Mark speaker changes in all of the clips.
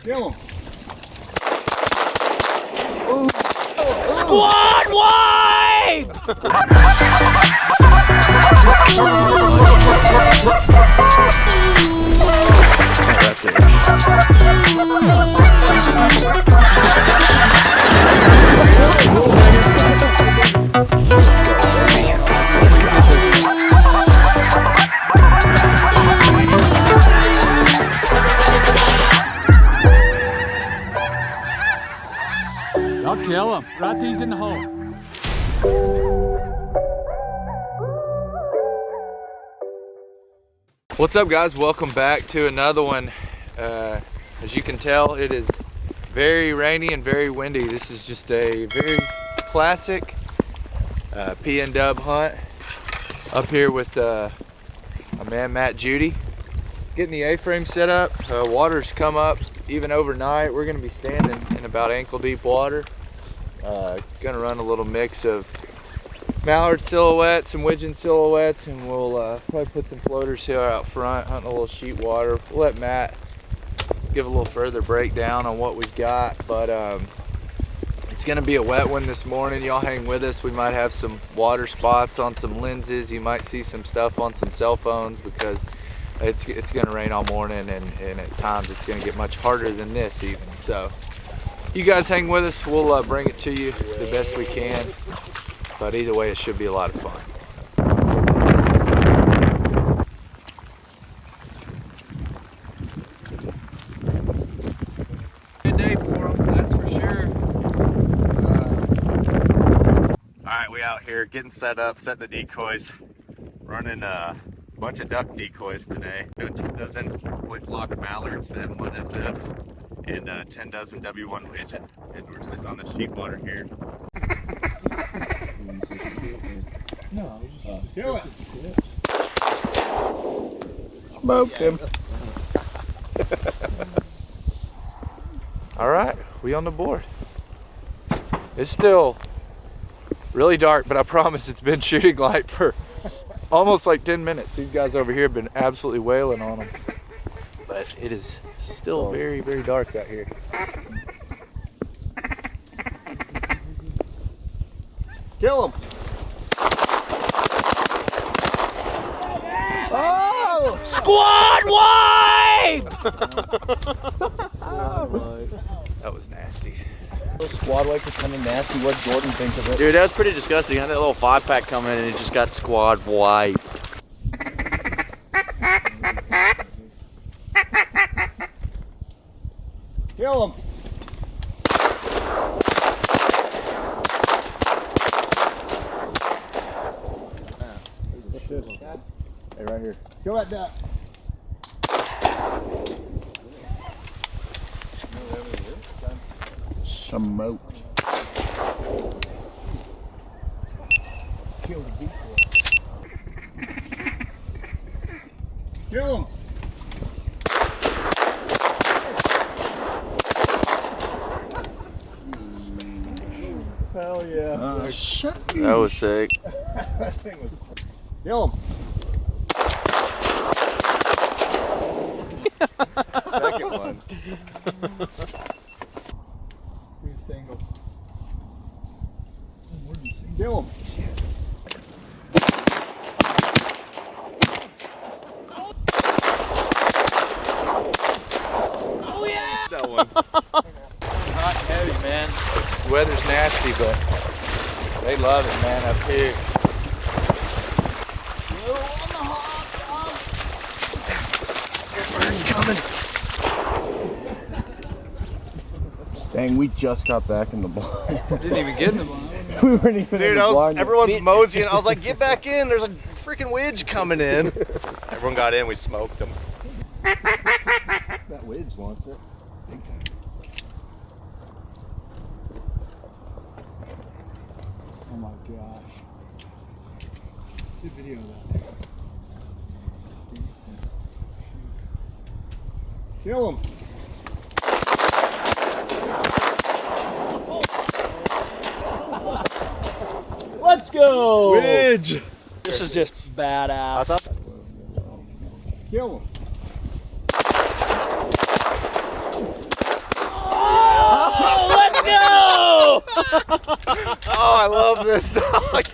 Speaker 1: Kill him.
Speaker 2: Ooh. Squad wipe!
Speaker 3: I'll kill him. Right these in the hole.
Speaker 4: What's up, guys? Welcome back to another one. As you can tell, it is very rainy and very windy. This is just a very classic P&W hunt up here with my man Matt Judy. Getting the A-frame set up. Water's come up even overnight. We're gonna be standing in about ankle deep water. Gonna run a little mix of mallard silhouettes, some Wigeon silhouettes, and we'll probably put some floaters here out front, hunting a little Sheetwater. We'll let Matt give a little further breakdown on what we've got, but it's gonna be a wet one this morning. Y'all hang with us. We might have some water spots on some lenses. You might see some stuff on some cell phones because it's gonna rain all morning, and at times it's gonna get much harder than this even. So you guys hang with us. We'll bring it to you the best we can. But either way, it should be a lot of fun. Good day for them, that's for sure.
Speaker 5: Alright, we out here getting set up, setting the decoys. Running a bunch of duck decoys today. Doing 10 dozen wood flock mallards and one of this, and 10 dozen W1 Wigeon. And we're sitting on the Sheetwater here.
Speaker 1: No, kill it.
Speaker 4: Smoked him. All right, we on the board. It's still really dark, but I promise it's been shooting light for almost like 10 minutes. These guys over here have been absolutely wailing on them. But it is still very, very dark out here.
Speaker 1: Kill him.
Speaker 2: Oh! Squad wipe!
Speaker 4: That was nasty.
Speaker 2: Squad wipe was kind of nasty. What did Jordan think of it?
Speaker 6: Dude, that was pretty disgusting. I had that little 5-pack come in and it just got squad wipe.
Speaker 1: Kill him.
Speaker 4: Hey, right here.
Speaker 1: Kill that duck.
Speaker 2: Smoked.
Speaker 1: Kill the decoy. Kill him. Hell yeah.
Speaker 6: That was sick.
Speaker 1: That thing was. Kill him. Second one. Be a single. Kill him.
Speaker 2: Oh yeah!
Speaker 4: That one. Hot and heavy, man. The weather's nasty, but they love it, man, up here.
Speaker 2: Bird's coming. Dang, we just got back in the blind.
Speaker 4: Didn't even get in the blind.
Speaker 2: We weren't even in the blind.
Speaker 5: Everyone's moseying. I was like, get back in. There's a freaking wedge coming in. Everyone got in. We smoked them.
Speaker 1: That wedge wants it. Oh my gosh. Good video of that. Kill him.
Speaker 2: Let's go!
Speaker 4: Wedge!
Speaker 2: This is just badass.
Speaker 1: Kill him.
Speaker 5: Oh, I love this dog.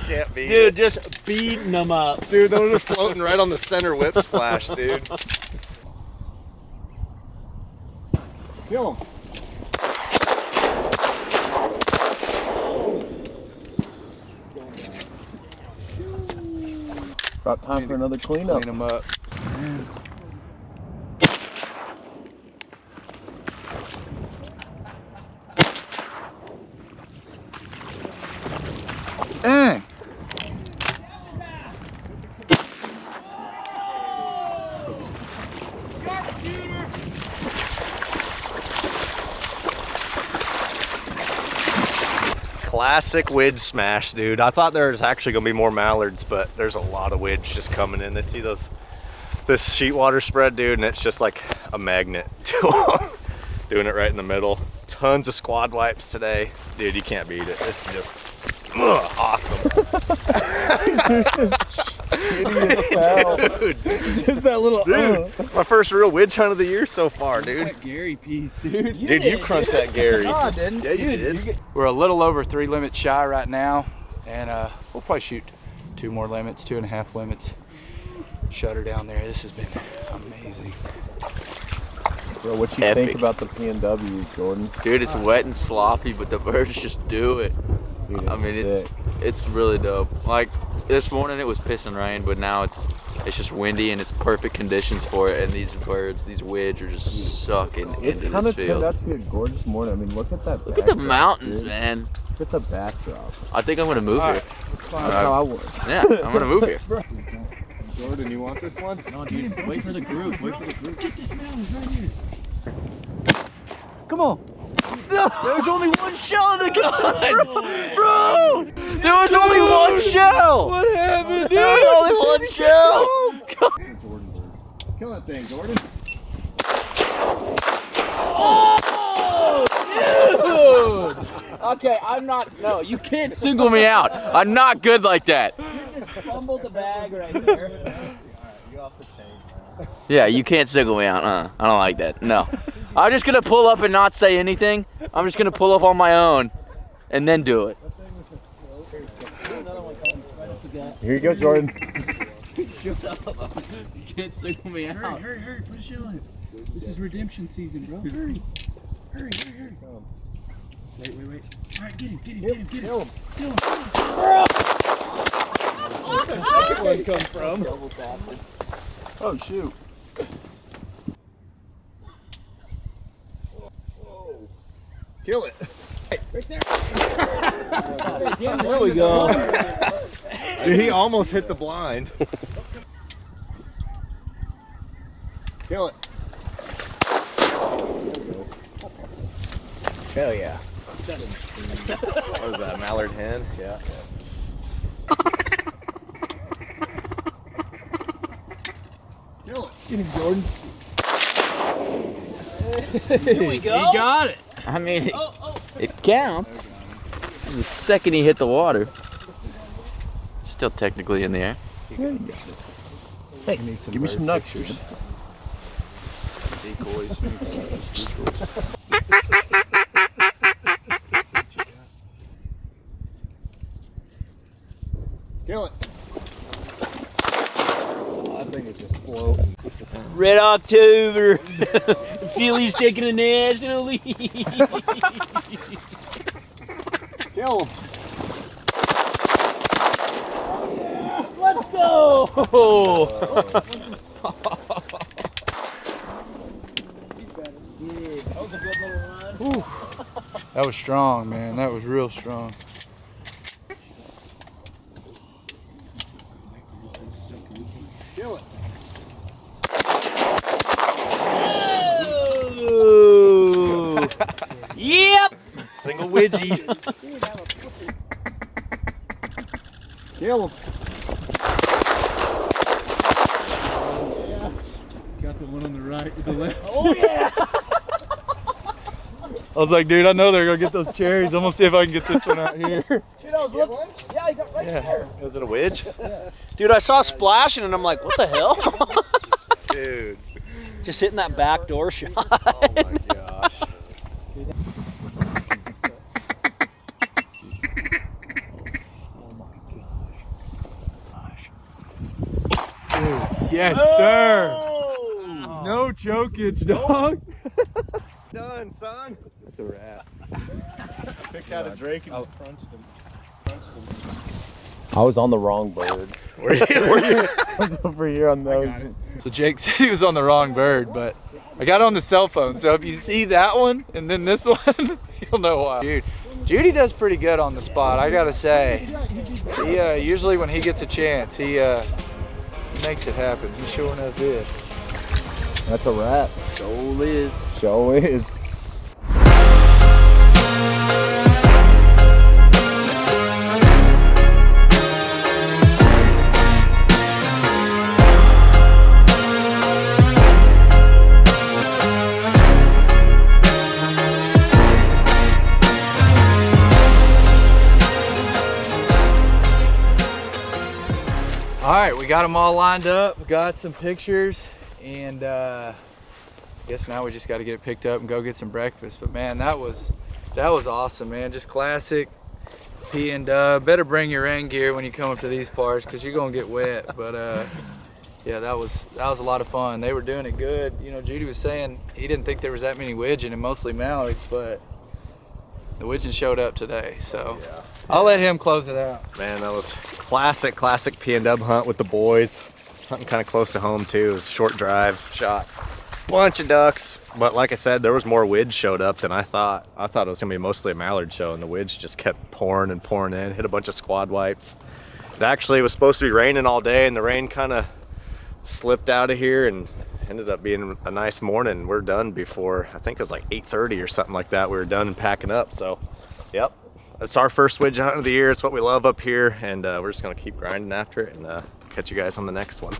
Speaker 5: Can't beat it.
Speaker 7: Dude, just beating them up.
Speaker 5: Dude, those are floating right on the center whip splash, dude.
Speaker 1: Kill him.
Speaker 2: About time for another cleanup.
Speaker 4: Clean them up.
Speaker 5: Classic widge smash, dude. I thought there was actually gonna be more mallards, but there's a lot of widge just coming in. They see this Sheetwater spread, dude, and it's just like a magnet to them. Doing it right in the middle. Tons of squad wipes today. Dude, you can't beat it. It's just awesome. Dude,
Speaker 2: Just that little.
Speaker 5: my first real widge hunt of the year so far, dude.
Speaker 4: Gary piece, dude.
Speaker 5: Dude, you crunched that Gary.
Speaker 4: No, I didn't.
Speaker 5: Yeah, you did.
Speaker 4: We're a little over 3 limits shy right now, and we'll probably shoot 2 more limits, 2.5 limits. Shut her down there. This has been amazing.
Speaker 2: Bro, what you
Speaker 6: Epic.
Speaker 2: think about the PNW, Jordan?
Speaker 6: Dude, it's wet and sloppy, but the birds just do it.
Speaker 2: Dude,
Speaker 6: I mean, it's really dope. Like this morning, it was pissing rain, but now it's just windy and it's perfect conditions for it. And these birds, these widge, are just sucking
Speaker 2: It's
Speaker 6: into
Speaker 2: kind
Speaker 6: this
Speaker 2: of turned
Speaker 6: field.
Speaker 2: out to be a gorgeous morning. I mean, look at that.
Speaker 6: Look at the
Speaker 2: backdrop,
Speaker 6: mountains,
Speaker 2: dude.
Speaker 6: man.
Speaker 2: Look at the backdrop.
Speaker 6: I think I'm gonna move here.
Speaker 2: That's how I was.
Speaker 6: Yeah, I'm gonna move here.
Speaker 1: Jordan, you want this one?
Speaker 6: No, dude, wait for the group. Wait for the group.
Speaker 7: Come on.
Speaker 6: There's only one shell in the gun, bro. There was only one shell. What happened, dude? There was only one shell.
Speaker 1: Kill that thing, Jordan.
Speaker 6: Okay, I'm not. No, you can't single me out. I'm not good like that.
Speaker 7: Fumbled the bag right there.
Speaker 6: Yeah, you can't single me out. I don't like that. No. I'm just gonna pull up and not say anything. I'm just gonna pull up on my own, and then do it.
Speaker 2: Here you go, Jordan.
Speaker 6: You can't single me out.
Speaker 7: Hurry, put a shell in it. This is redemption season, bro. Hurry. Wait. All right, get him.
Speaker 1: Kill him.
Speaker 2: Where'd it come from? Oh, shoot.
Speaker 1: Kill it.
Speaker 7: There we go.
Speaker 5: Dude, he almost hit the blind.
Speaker 1: Kill it.
Speaker 2: Hell yeah.
Speaker 5: What was that, a mallard hen? Yeah.
Speaker 1: Kill it.
Speaker 2: Get him, Jordan.
Speaker 7: Here we go.
Speaker 6: He got it. I mean, it counts. The second he hit the water, still technically in the air.
Speaker 2: Hey, give me some nuts, man.
Speaker 1: Kill it. I think it's just floating.
Speaker 7: Red October. Philly's taking a national lead.
Speaker 1: Kill him.
Speaker 7: Let's go. That was a good little run.
Speaker 4: That was strong, man. That was real strong.
Speaker 1: Kill it.
Speaker 7: Ooh. Yep.
Speaker 5: Single widgie.
Speaker 1: Kill him.
Speaker 3: Got the one on the right, the left.
Speaker 7: Oh yeah.
Speaker 4: I was like, dude, I know they're gonna get those cherries. I'm gonna see if I can get this one out here.
Speaker 7: Dude, I was looking. Yeah, you got right there.
Speaker 5: Was it a widge?
Speaker 7: Dude, I saw splashing and I'm like, what the hell?
Speaker 5: Dude.
Speaker 7: Just hitting that back door shot.
Speaker 5: Oh my gosh.
Speaker 4: Yes, sir. No chokage, dog.
Speaker 1: Done, son.
Speaker 4: It's a wrap.
Speaker 1: Picked out a drake and
Speaker 2: Oh.
Speaker 1: crunched him.
Speaker 2: I was on the wrong bird. I was over here on those.
Speaker 4: So Jake said he was on the wrong bird, but I got it on the cell phone. So if you see that one and then this one, you'll know why. Dude, Judy does pretty good on the spot, I gotta say. He usually when he gets a chance, he makes it happen. He sure enough did.
Speaker 2: That's a wrap.
Speaker 6: Show is.
Speaker 2: Show is.
Speaker 4: All right, we got them all lined up. We got some pictures, and I guess now we just got to get it picked up and go get some breakfast. But man, that was awesome, man. Just classic P and dub. Better bring your rain gear when you come up to these parts because you're gonna get wet. But yeah, that was a lot of fun. They were doing it good. You know, Judy was saying he didn't think there was that many Wigeon and mostly mallards, but the Wigeon showed up today. So yeah. I'll let him close it out.
Speaker 5: Man, that was classic P&W hunt with the boys. Hunting kind of close to home too. It was a short drive, shot bunch of ducks. But like I said, there was more widge showed up than I thought. I thought it was gonna be mostly a mallard show, and the widge just kept pouring and pouring in. Hit a bunch of squad wipes. It actually was supposed to be raining all day, and the rain kind of slipped out of here and ended up being a nice morning. We're done before, I think it was like 8:30 or something like that. We were done and packing up. So, yep. It's our first Wigeon hunt of the year. It's what we love up here, and we're just gonna keep grinding after it and catch you guys on the next one.